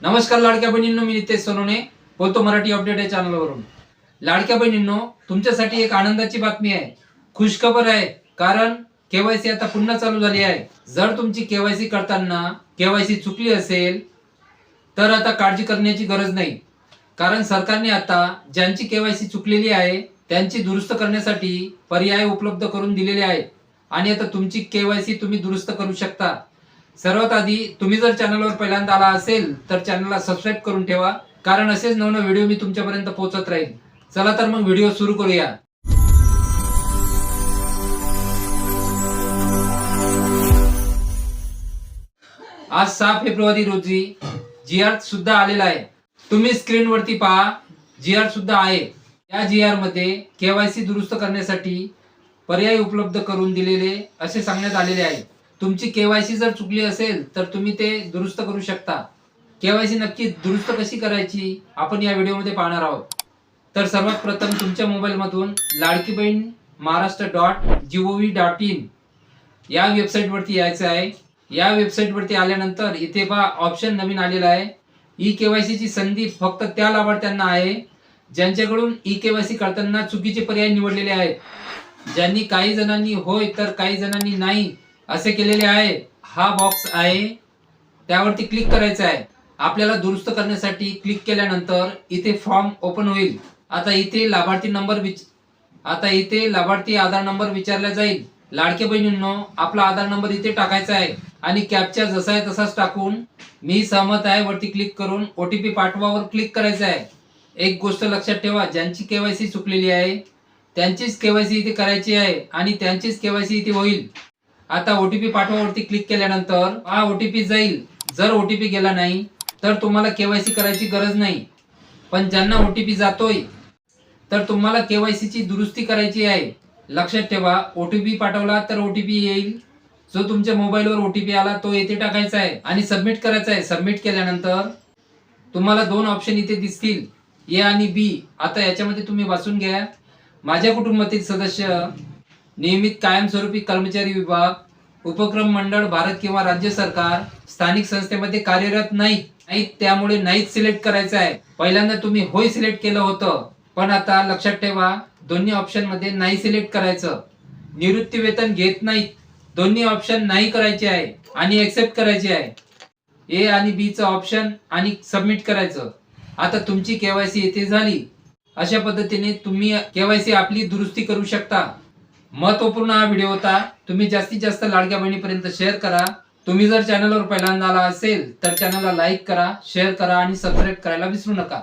नमस्कार लाडक्या बहिणींनो, मी नितेश सोनवणे बोलतो मराठी अपडेट या चॅनलवरून। लाडक्या बहिणींनो, तुमच्यासाठी एक आनंदाची बातमी आहे, खुशखबर आहे। कारण केवायसी आता पुन्हा चालू झाली आहे। जर तुमची केवायसी करताना केवायसी चुकली असेल तर आता काळजी करण्याची गरज नाही। कारण सरकारने आता ज्यांची केवायसी चुकलेली आहे त्यांची दुरुस्त करण्यासाठी पर्याय उपलब्ध करून दिलेले आहेत आणि आता तुमची केवायसी तुम्ही दुरुस्त करू शकता। सर्वात आधी तुम्ही जर चॅनलवर पहिल्यांदा आला असेल तर चॅनलला सबस्क्राइब करून ठेवा, कारण असेच नवनवीन व्हिडिओ मी तुमच्यापर्यंत पोहोचत राहील। चला तर मग व्हिडिओ सुरू करूया। आज 6 फेब्रुवारी रोजी जीआर सुद्धा आलेला आहे। तुम्ही स्क्रीनवरती पहा, जीआर सुद्धा आहे। या जीआर मध्ये केवायसी दुरुस्त करण्यासाठी पर्याय उपलब्ध करून दिलेले असे सांगण्यात आलेले आहे। तुमची केवायसी जर चुकली असेल तर तुम्ही ते दुरुस्त करू शकता। केवायसी नक्की दुरुस्त कशी करायची आपण या व्हिडिओमध्ये पाहणार आहोत। तर सर्वात प्रथम तुमच्या मोबाईल मधून लाडकी बहीण महाराष्ट्र.gov.in या वेबसाईट वरती यायचं आहे। या वेबसाईट वरती आल्यानंतर इथे पहा ऑप्शन नवीन आलेला आहे। ई केवायसी ची संधी फक्त त्या लाभार्थ्यांना आहे ज्यांच्याकडून ई केवायसी करताना चुकीचे पर्याय निवडलेले आहेत। ज्यांनी काही जणांनी होय तर काही जणांनी नाही असे केलेले आहे, हा बॉक्स आहे त्यावरती क्लिक करायचं आहे। आपल्याला दुरुस्त करण्यासाठी क्लिक केल्यानंतर इथे फॉर्म ओपन होईल। आता इथे लाभार्थी आधार नंबर विचारला जाईल। लाडके बहिणींनो, आपला आधार नंबर इथे टाकायचा आहे आणि कॅप्चा जसा आहे तसाच टाकून मी सहमत आहे वरती क्लिक करून ओटीपी पाठवावर क्लिक करायचं आहे। एक गोष्ट लक्षात ठेवा, ज्यांची केवायसी चुकलेली आहे त्यांचीच केवायसी इथे करायची आहे आणि त्यांचीच केवायसी इथे होईल। आता ओटीपी पाठवावरती क्लिक केल्यानंतर हा ओटीपी जाईल। जर ओटीपी गेला नाही तर तुम्हाला केवायसी करायची गरज नाही, पण ज्यांना ओटीपी जातोय तर तुम्हाला केवायसी ची दुरुस्ती करायची आहे। लक्षात ठेवा, ओटीपी पाठवला तर ओटीपी येईल, जो तुमच्या मोबाईलवर ओटीपी आला तो येथे टाकायचा आहे आणि सबमिट करायचा आहे। सबमिट केल्यानंतर तुम्हाला 2 ऑप्शन इथे दिसतील, ए आणि बी। आता याच्यामध्ये तुम्ही वाचून घ्या। माझ्या कुटुंबातील सदस्य नियमित कायमस्वरूपी कर्मचारी विभाग, उपक्रम मंडळ, भारत किंवा राज्य सरकार, स्थानिक संस्थेमध्ये कार्यरत नाही, त्यामुळे नाही सिलेक्ट करायचं आहे। पहिल्यांदा तुम्ही होय सिलेक्ट केलं होतं, पण आता लक्षात ठेवा दोन्ही ऑप्शन मध्ये नाही सिलेक्ट करायचं। निवृत्ती वेतन घेत नाही, दोन्ही ऑप्शन नाही करायचे आहे आणि एक्सेप्ट करायचे आहे। ए आणि बी चं ऑप्शन आणि सबमिट करायचं। आता तुमची केवायसी येथे झाली। अशा पद्धतीने तुम्ही केवायसी आपली दुरुस्ती करू शकता। महत्त्वपूर्ण हा व्हिडिओ होता। तुम्ही जास्तीत जास्त लाडक्या बहिणीपर्यंत शेअर करा। तुम्ही जर चॅनलवर पहिल्यांदा आला असेल तर चॅनलला लाईक करा, शेअर करा आणि सबस्क्राइब करायला विसरू नका।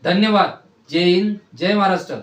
धन्यवाद। जय हिंद, जय महाराष्ट्र।